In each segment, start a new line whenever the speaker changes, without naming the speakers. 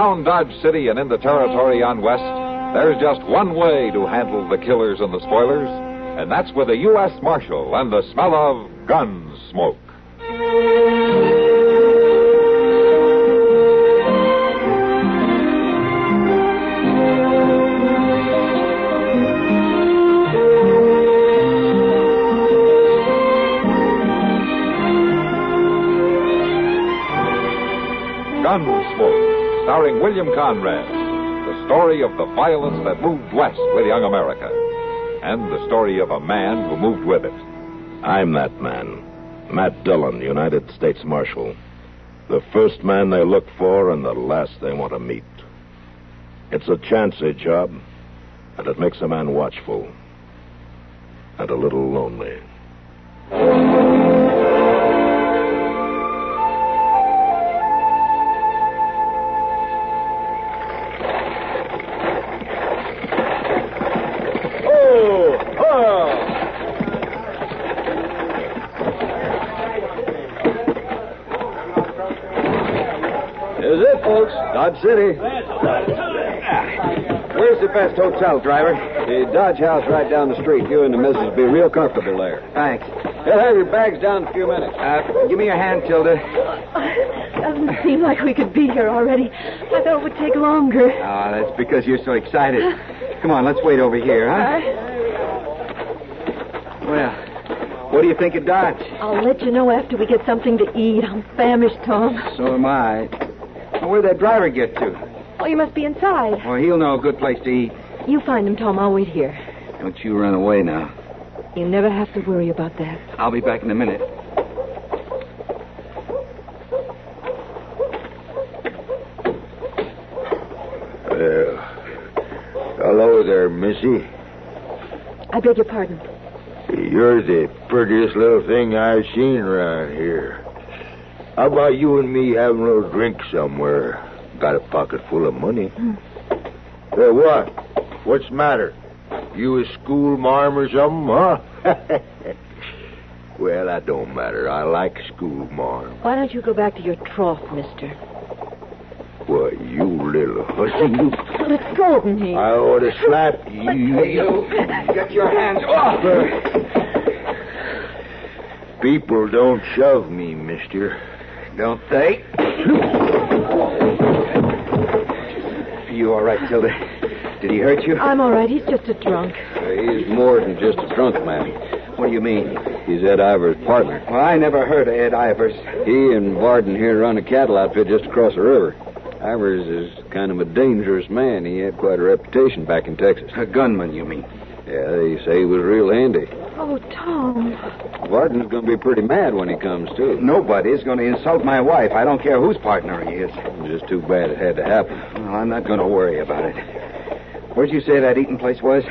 around Dodge City and in the territory on West, there's just one way to handle the killers and the spoilers, and that's with a U.S. Marshal and the smell of Gunsmoke. Gunsmoke, starring William Conrad, the story of the violence that moved west with young America, and the story of a man who moved with it.
I'm that man, Matt Dillon, United States Marshal. The first man they look for and the last they want to meet. It's a chancy job, and it makes a man watchful and a little lonely.
Here's it, folks. Dodge City. Where's the best hotel, driver? The Dodge House right down the street. You and the missus will be real comfortable there. Thanks. They'll have your bags down in a few minutes. Give me your hand, Tilda.
Doesn't seem like we could be here already. I thought it would take longer.
Oh, that's because you're so excited. Come on, let's wait over here, huh? Well, what do you think of Dodge?
I'll let you know after we get something to eat. I'm famished, Tom.
So am I. Well, where'd that driver get to?
Oh, you must be inside.
Well, he'll know a good place to eat.
You find him, Tom. I'll wait here.
Don't you run away now.
You never have to worry about that.
I'll be back in a minute.
Hello there, Missy.
I beg your pardon.
You're the prettiest little thing I've seen around here. How about you and me having a little drink somewhere? Got a pocket full of money. Hey, what? What's the matter? You a school marm or something, huh? Well, that don't matter. I like school marm.
Why don't you go back to your trough, mister?
Why, you little hussy.
Let go of me.
I ought to slap you.
Hey, you. Get your hands off her.
People don't shove me, mister.
Don't they? You all right, Tilda? Did he hurt you?
I'm all right. He's just a drunk.
He's more than just a drunk, man. What do you mean? He's Ed Ivers' partner. Well, I never heard of Ed Ivers. He and Varden here run a cattle outfit just across the river. Ivers is kind of a dangerous man. He had quite a reputation back in Texas. A gunman, you mean? Yeah, they say he was real handy.
Oh, Tom.
Varden's going to be pretty mad when he comes, too. Nobody's going to insult my wife. I don't care whose partner he is. Just too bad it had to happen. Well, I'm not going to worry about it. Where'd you say that eating place was?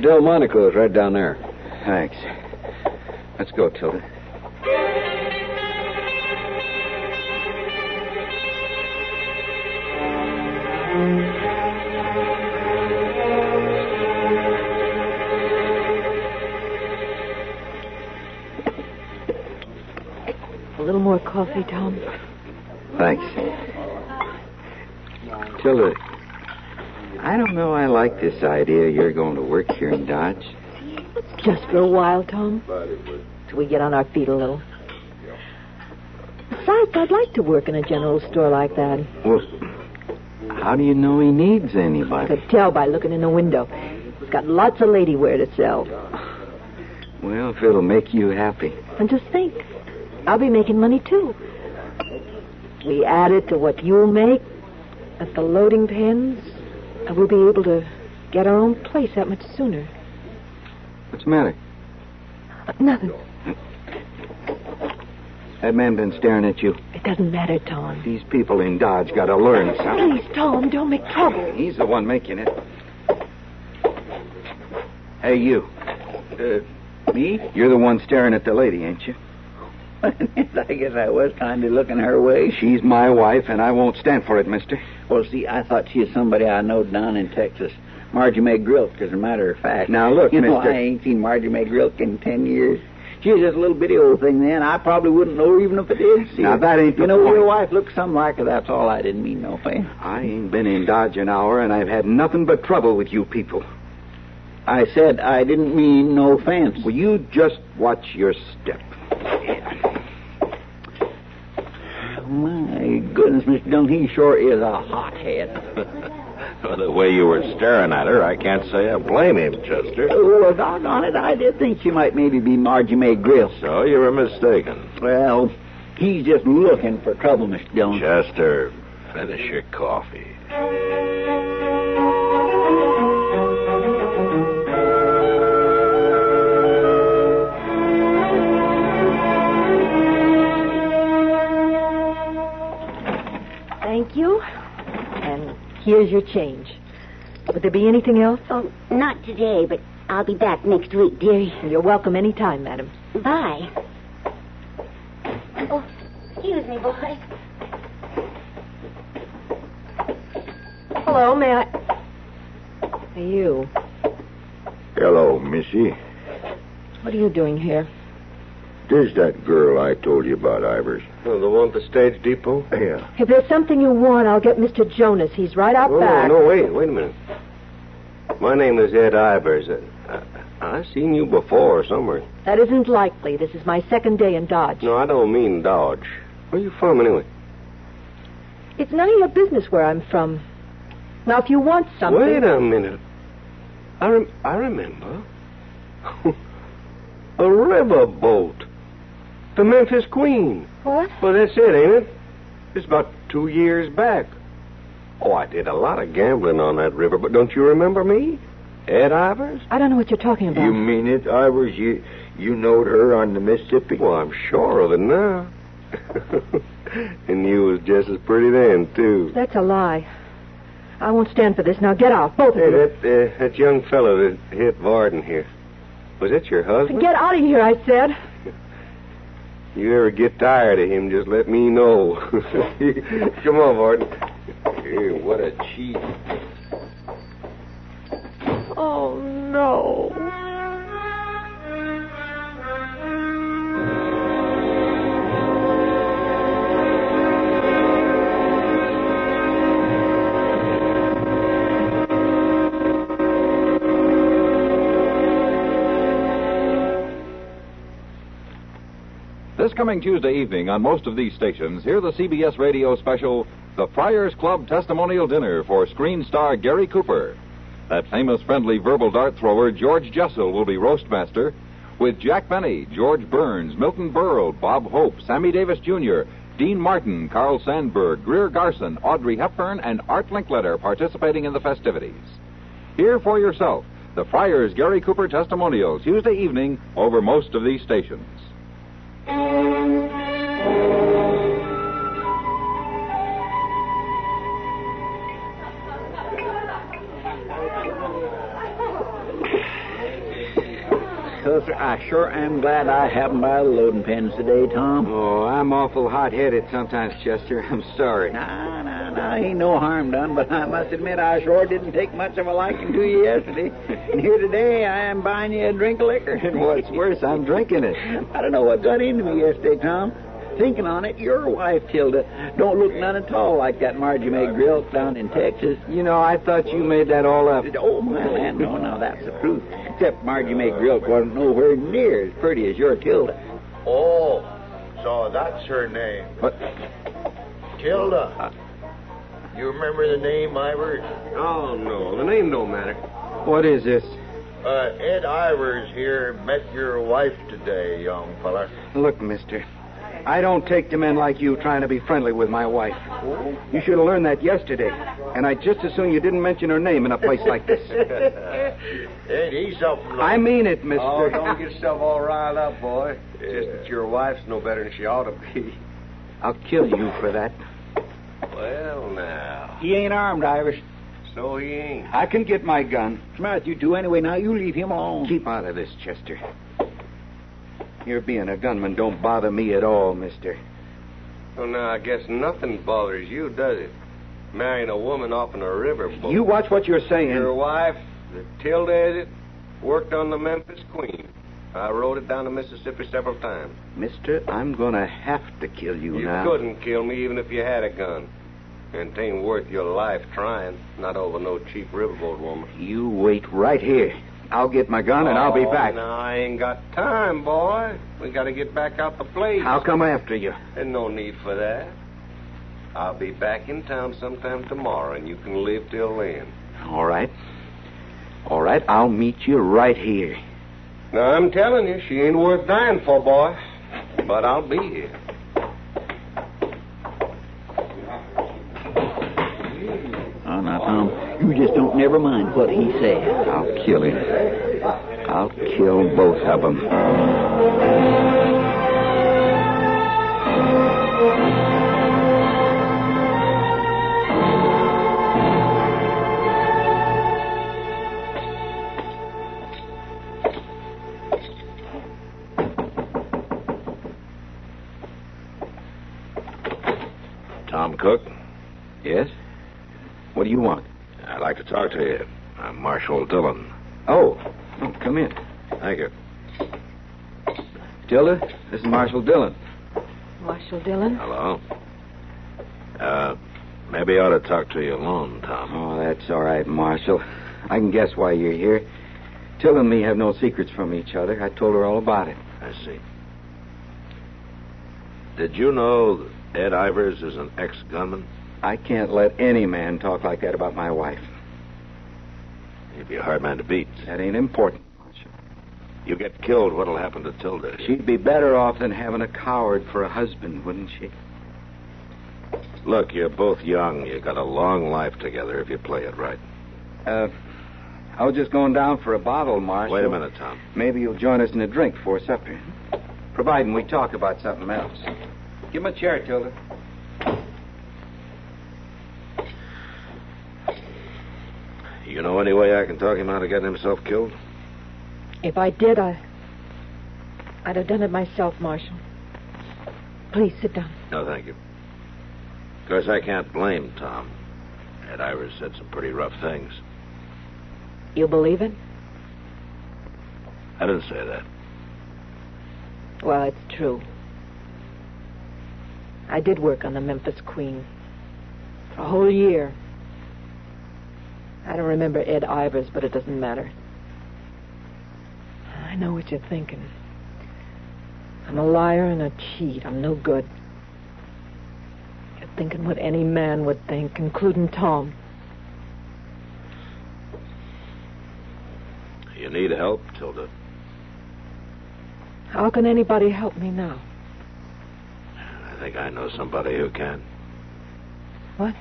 Delmonico's right down there. Thanks. Let's go, Tilda.
A little more coffee, Tom.
Thanks. Tilda, I don't know I like this idea you're going to work here in Dodge.
Just for a while, Tom. Till we get on our feet a little. Besides, I'd like to work in a general store like that.
Well, how do you know he needs
I
anybody?
could tell by looking in the window. He's got lots of lady wear to sell.
Well, if it'll make you happy.
And just think, I'll be making money, too. We add it to what you'll make at the loading pens, and we'll be able to get our own place that much sooner.
What's the matter?
Nothing.
That man been staring at you.
It doesn't matter, Tom.
These people in Dodge got to learn something.
Please, Tom, don't make trouble.
He's the one making it. Hey, you.
Me?
You're the one staring at the lady, ain't you?
I guess I was kind of looking her way.
She's my wife, and I won't stand for it, mister.
Well, see, I thought she was somebody I knowed down in Texas. Margie May Grilk, as a matter of fact.
Now, look,
you know,
mister.
I ain't seen Margie May Grilk in 10 years. She's just a little bitty old thing then. I probably wouldn't know her even if I did see her.
Now, that ain't the
You know,
point.
your wife looks something like her. That's all. I didn't mean no offense.
I ain't been in Dodge an hour, and I've had nothing but trouble with you people.
I said I didn't mean no offense.
Well, you just watch your step.
My goodness, Mr. Dillon, he sure is a hothead.
Well, the way you were staring at her, I can't say I blame him, Chester.
Oh, well, doggone it, I did think she might maybe be Margie May Grill.
So you were mistaken.
Well, he's just looking for trouble, Mr. Dillon.
Chester, finish your coffee.
Thank you. And here's your change. Would there be anything else?
Oh, not today, but I'll be back next week, dearie.
You're welcome any time, madam.
Bye. Oh, excuse me, boy.
Hello, may I... You.
Hello, Missy.
What are you doing here?
There's that girl I told you about, Ivers.
Oh, the one at the stage depot?
Yeah.
If there's something you want, I'll get Mr. Jonas. He's right out back.
No, wait a minute. My name is Ed Ivers. I've seen you before somewhere.
That isn't likely. This is my second day in Dodge.
No, I don't mean Dodge. Where you from, anyway?
It's none of your business where I'm from. Now, if you want something...
Wait a minute. I remember. A riverboat. The Memphis Queen.
What?
Well, that's it, ain't it? It's about 2 years back. Oh, I did a lot of gambling on that river, but don't you remember me? Ed Ivers?
I don't know what you're talking about.
You mean it, Ivers? You knowed her on the Mississippi?
Well, I'm sure of it now. And you was just as pretty then, too.
That's a lie. I won't stand for this. Now get out, both of you.
That young fellow that hit Varden here. Was that your husband?
Get out of here, I said.
You ever get tired of him, just let me know. Come on, Varden. Hey, what a cheat.
Oh, no.
This coming Tuesday evening on most of these stations, hear the CBS radio special, The Friars Club Testimonial Dinner for screen star Gary Cooper. That famous friendly verbal dart thrower, George Jessel, will be roastmaster, with Jack Benny, George Burns, Milton Berle, Bob Hope, Sammy Davis Jr., Dean Martin, Carl Sandburg, Greer Garson, Audrey Hepburn, and Art Linkletter participating in the festivities. Hear for yourself the Friars Gary Cooper Testimonial Tuesday evening over most of these stations.
Sir, I sure am glad I happened by the loading pens today, Tom.
Oh, I'm awful hot-headed sometimes, Chester. I'm sorry.
Nah, ain't no harm done, but I must admit I sure didn't take much of a liking to you yesterday. And here today I am buying you a drink of liquor.
And what's worse, I'm drinking it.
I don't know what got into me yesterday, Tom. Thinking on it, your wife, Tilda, don't look none at all like that Margie May Grill down in Texas.
You know, I thought you made that all up.
Oh, my land, no, now that's the truth. Except Margie May Grill wasn't nowhere near as pretty as your Tilda.
Oh, so that's her name.
What?
Tilda. You remember the name, Ivers?
Oh, no, the name don't matter.
What is this?
Ed Ivers here met your wife today, young fella.
Look, mister, I don't take to men like you trying to be friendly with my wife. You should have learned that yesterday. And I'd just as soon you didn't mention her name in a place like this.
Ain't he something like...
I mean it, mister.
Oh, don't get yourself all riled up, boy. Just that your wife's no better than she ought to be.
I'll kill you for that.
Well, now.
He ain't armed, Irish.
So he ain't.
I can get my gun.
What's the matter with you two anyway? Now you leave him alone.
Keep out of this, Chester. Your being a gunman don't bother me at all, mister.
Well, now, I guess nothing bothers you, does it? Marrying a woman off in a riverboat.
You watch what you're saying.
Your wife, the Tilda, is it? Worked on the Memphis Queen. I rode it down the Mississippi several times.
Mister, I'm gonna have to kill you now.
You couldn't kill me even if you had a gun. And it ain't worth your life trying. Not over no cheap riverboat woman.
You wait right here. I'll get my gun and I'll be back.
No, I ain't got time, boy. We gotta get back out the place.
I'll come after you.
There's no need for that. I'll be back in town sometime tomorrow, and you can live till then.
All right. All right, I'll meet you right here.
Now, I'm telling you, she ain't worth dying for, boy. But I'll be here.
Oh, now, Tom, you just don't never mind what he said.
I'll kill him. I'll kill both of them.
Tom Cook?
Yes? What do you want?
I'd like to talk to you. I'm Marshal Dillon.
Oh, come in.
Thank you.
Tilda, this is Marshal Dillon.
Marshal Dillon?
Hello. Maybe I ought to talk to you alone, Tom.
Oh, that's all right, Marshal. I can guess why you're here. Tilda and me have no secrets from each other. I told her all about it.
I see. Did you know that Ed Ivers is an ex-gunman?
I can't let any man talk like that about my wife.
He'd be a hard man to beat.
That ain't important, Marshal.
You get killed, what'll happen to Tilda?
She'd be better off than having a coward for a husband, wouldn't she?
Look, you're both young. You got a long life together if you play it right.
I was just going down for a bottle, Marshal.
Wait a minute, Tom.
Maybe you'll join us in a drink before supper. Providing we talk about something else. Give him a chair, Tilda.
You know any way I can talk him out of getting himself killed?
If I did, I'd have done it myself, Marshal. Please sit down.
No, thank you. Of course, I can't blame Tom. Ed Ivers said some pretty rough things.
You believe it?
I didn't say that.
Well, it's true. I did work on the Memphis Queen for a whole year. I don't remember Ed Ivers, but it doesn't matter. I know what you're thinking. I'm a liar and a cheat. I'm no good. You're thinking what any man would think, including Tom.
You need help, Tilda.
How can anybody help me now?
I think I know somebody who can.
What?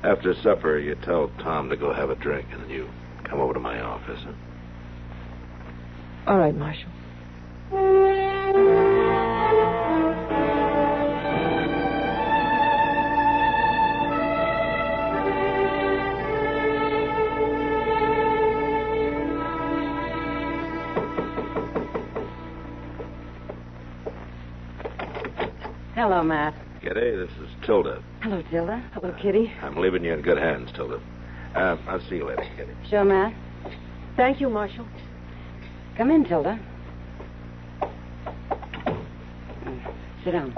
After supper, you tell Tom to go have a drink, and then you come over to my office. Huh?
All right, Marshal.
Hello, Matt.
G'day, this is Tilda.
Hello, Tilda.
Hello, Kitty.
I'm leaving you in good hands, Tilda. I'll see you later, Kitty.
Sure, Matt.
Thank you, Marshal.
Come in, Tilda. Sit down.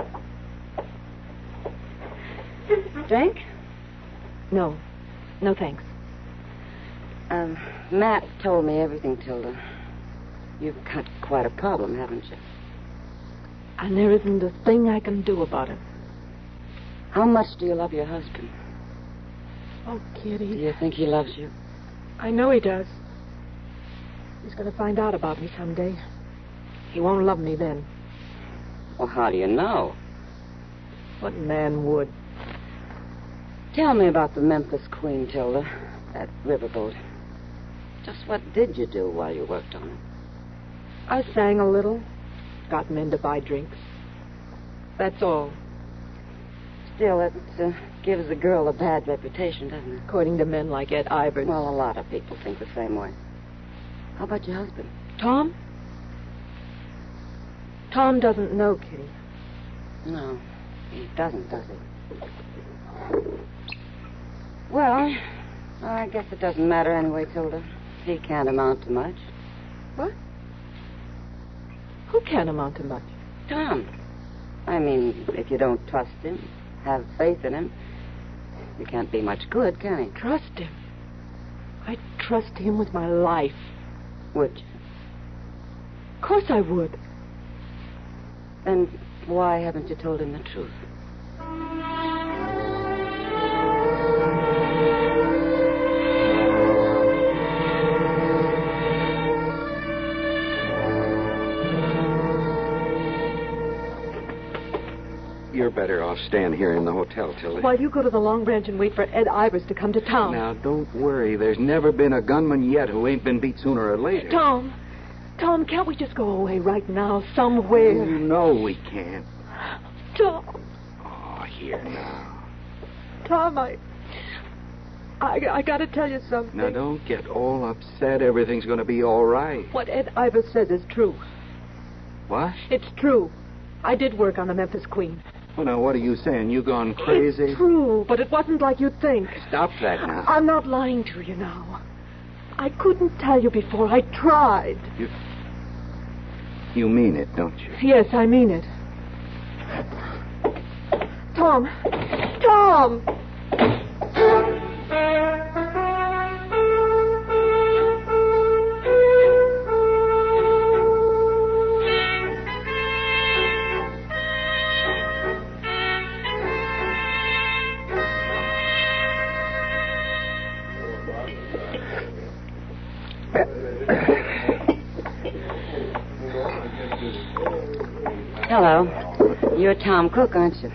Drink?
No. No, thanks.
Matt told me everything, Tilda. You've got quite a problem, haven't you?
And there isn't a thing I can do about it.
How much do you love your husband?
Oh,
Do
Kitty.
you think he loves you?
I know he does. He's going to find out about me someday. He won't love me then.
Well, how do you know?
What man would?
Tell me about the Memphis Queen, Tilda. That riverboat. Just what did you do while you worked on it?
I sang a little. Got men to buy drinks. That's all.
Still, it gives the girl a bad reputation, doesn't it?
According to men like Ed Ivers.
Well, a lot of people think the same way. How about your husband?
Tom? Tom doesn't know, Kitty.
No, he doesn't, does he? Well, I guess it doesn't matter anyway, Tilda. He can't amount to much.
What? Who can't amount to much?
Tom. I mean, if you don't trust him, have faith in him, you can't be much good, can he?
Trust him? I'd trust him with my life.
Would you?
Of course I would.
Then why haven't you told him the truth?
You're better off staying here in the hotel, Tilly.
While you go to the Long Branch and wait for Ed Ivers to come to town.
Now, don't worry. There's never been a gunman yet who ain't been beat sooner or later.
Tom, can't we just go away right now, somewhere?
You know we can't.
Tom.
Oh, here now.
Tom, I gotta tell you something.
Now, don't get all upset. Everything's gonna be all right.
What Ed Ivers says is true.
What?
It's true. I did work on the Memphis Queen.
Well, now, what are you saying? You gone crazy?
It's true, but it wasn't like you'd think.
Stop that now.
I'm not lying to you now. I couldn't tell you before. I tried.
You mean it, don't you?
Yes, I mean it. Tom!
Hello. You're Tom Cook, aren't you?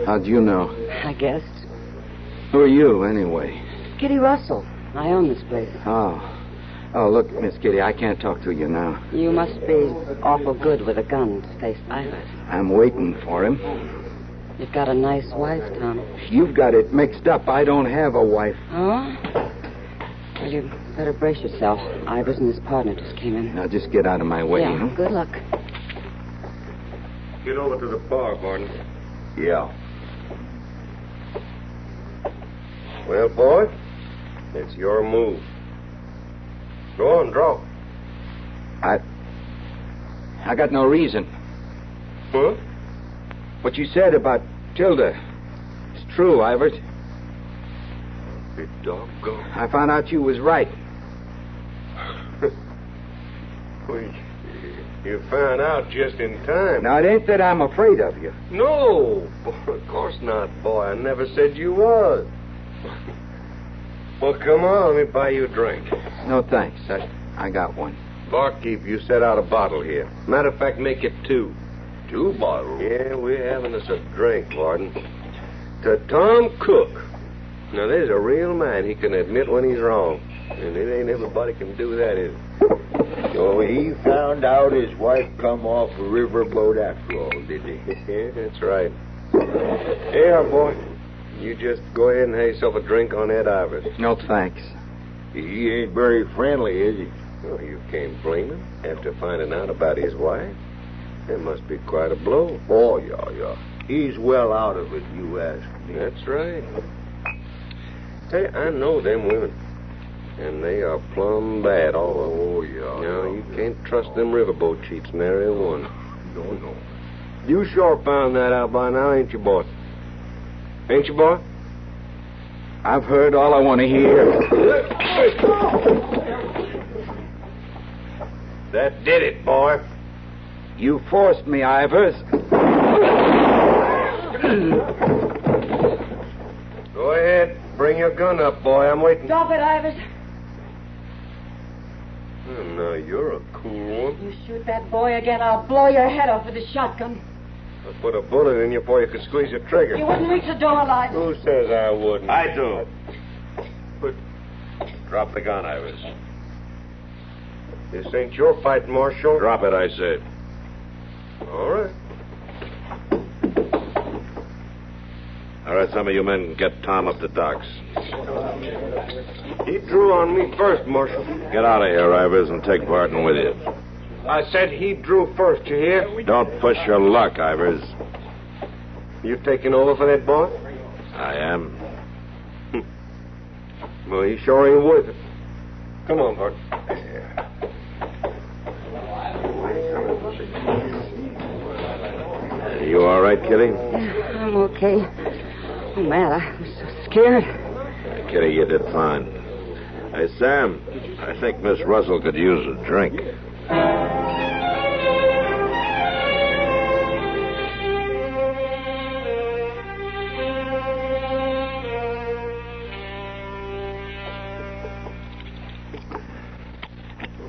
How'd you know?
I guess.
Who are you, anyway?
Kitty Russell. I own this place.
Oh, look, Miss Kitty, I can't talk to you now.
You must be awful good with a gun to face Ivers.
I'm waiting for him.
You've got a nice wife, Tom.
You've got it mixed up. I don't have a wife.
Oh? Well, you better brace yourself. Ivers and his partner just came in.
Now, just get out of my way.
Yeah,
huh?
good luck.
Get over to the bar, Barney.
Yeah.
Well, boy, it's your move. Go on, draw.
I got no reason.
Huh?
What you said about Tilda, it's true, Ivers.
Be doggone.
I found out you was right.
Well, you found out just in time.
Now, it ain't that I'm afraid of you.
No, of course not, boy. I never said you was. Well, come on, let me buy you a drink.
No, thanks. I got one.
Barkeep, you set out a bottle here. Matter of fact, make it 2.
2 bottles?
Yeah, we're having us a drink, Warden. To Tom Cook. Now, there's a real man. He can admit when he's wrong. And it ain't everybody can do that, is it?
So he found out his wife come off a riverboat after all, did he?
Yeah, that's right. Here, boy. You just go ahead and have yourself a drink on Ed Ivers.
No, thanks.
He ain't very friendly, is he?
Well, you can't blame him after finding out about his wife. That must be quite a blow.
Oh, yeah. He's well out of it, you ask me.
That's right. Hey, I know them women. And they are plumb bad all over.
Oh, yeah.
No, you can't trust them riverboat cheats, nary one.
No.
You sure found that out by now, ain't you, boy? Ain't you, boy?
I've heard all I want to hear.
That did it, boy.
You forced me, Ivers.
Go ahead. Bring your gun up, boy. I'm waiting.
Drop it, Ivers.
Oh, now, you're a cool one.
You shoot that boy again, I'll blow your head off with this shotgun.
I'll put a bullet in you before you can squeeze the trigger.
You wouldn't reach the door alive.
Who says I wouldn't?
I do.
But
Drop the gun, Ivers.
this ain't your fight, Marshal.
Drop it, I said.
All right.
All right, some of you men get Tom up the docks.
He drew on me first, Marshal.
Get out of here, Ivers, and take Barton with you.
I said he drew first, you hear?
Don't push your luck, Ivers.
You taking over for that boy?
I am.
Well, he sure ain't worth it. Come on, Bart. You all right, Kitty?
Yeah, I'm okay. Oh, Matt, I was so scared.
Kitty, you did fine. Hey, Sam, I think Miss Russell could use a drink.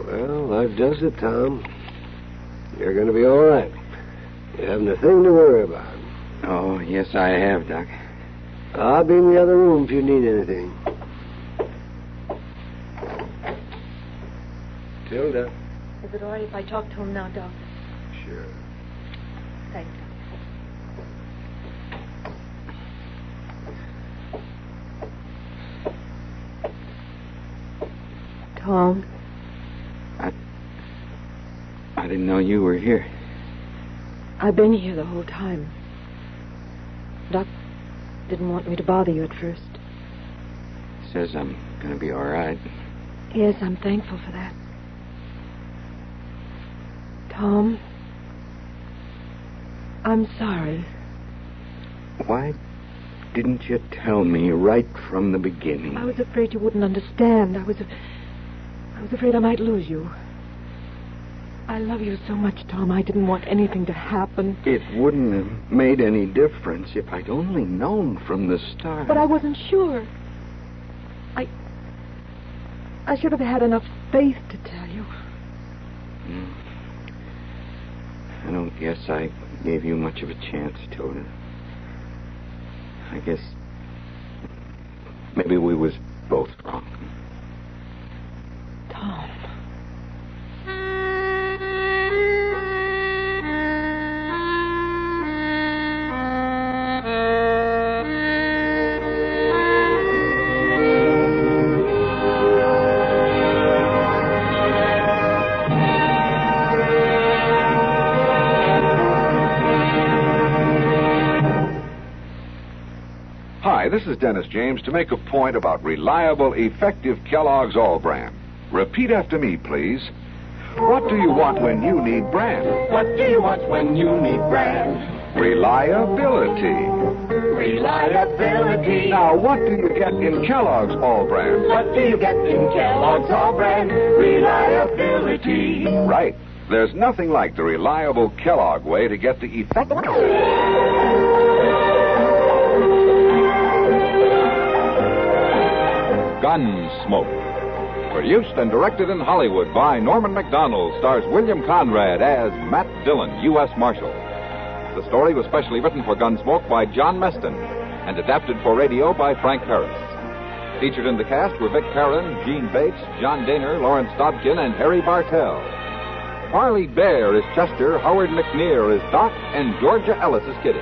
Well, that does it, Tom. You're going to be all right. You haven't a thing to worry about.
Oh, yes, I have, Doc.
I'll be in the other room if you need anything. Tilda.
Is it all right if I talk to him now, Doc?
Sure.
Thanks. Tom?
I didn't know you were here.
I've been here the whole time. Doc didn't want me to bother you at first.
Says I'm going to be all right.
Yes, I'm thankful for that. Tom, I'm sorry.
Why didn't you tell me right from the beginning?
I was afraid you wouldn't understand. I was afraid I might lose you. I love you so much, Tom. I didn't want anything to happen.
It wouldn't have made any difference if I'd only known from the start.
But I wasn't sure. I should have had enough faith to tell you.
I don't guess I gave you much of a chance, Tilda. I guess maybe we was both wrong.
Tom.
Hi, this is Dennis James to make a point about reliable, effective Kellogg's All Brand. Repeat after me, please. What do you want when you need brand?
What do you want when you need brand?
Reliability.
Reliability.
Now, what do you get in Kellogg's All Brand?
What do you get in Kellogg's All Brand? Reliability.
Right. There's nothing like the reliable Kellogg way to get the effect. Gunsmoke. Produced and directed in Hollywood by Norman Macdonnell, stars William Conrad as Matt Dillon, U.S. Marshal. The story was specially written for Gunsmoke by John Meston and adapted for radio by Frank Harris. Featured in the cast were Vic Perrin, Gene Bates, John Daner, Lawrence Dobkin, and Harry Bartell. Harley Bear is Chester, Howard McNear is Doc, and Georgia Ellis is Kitty.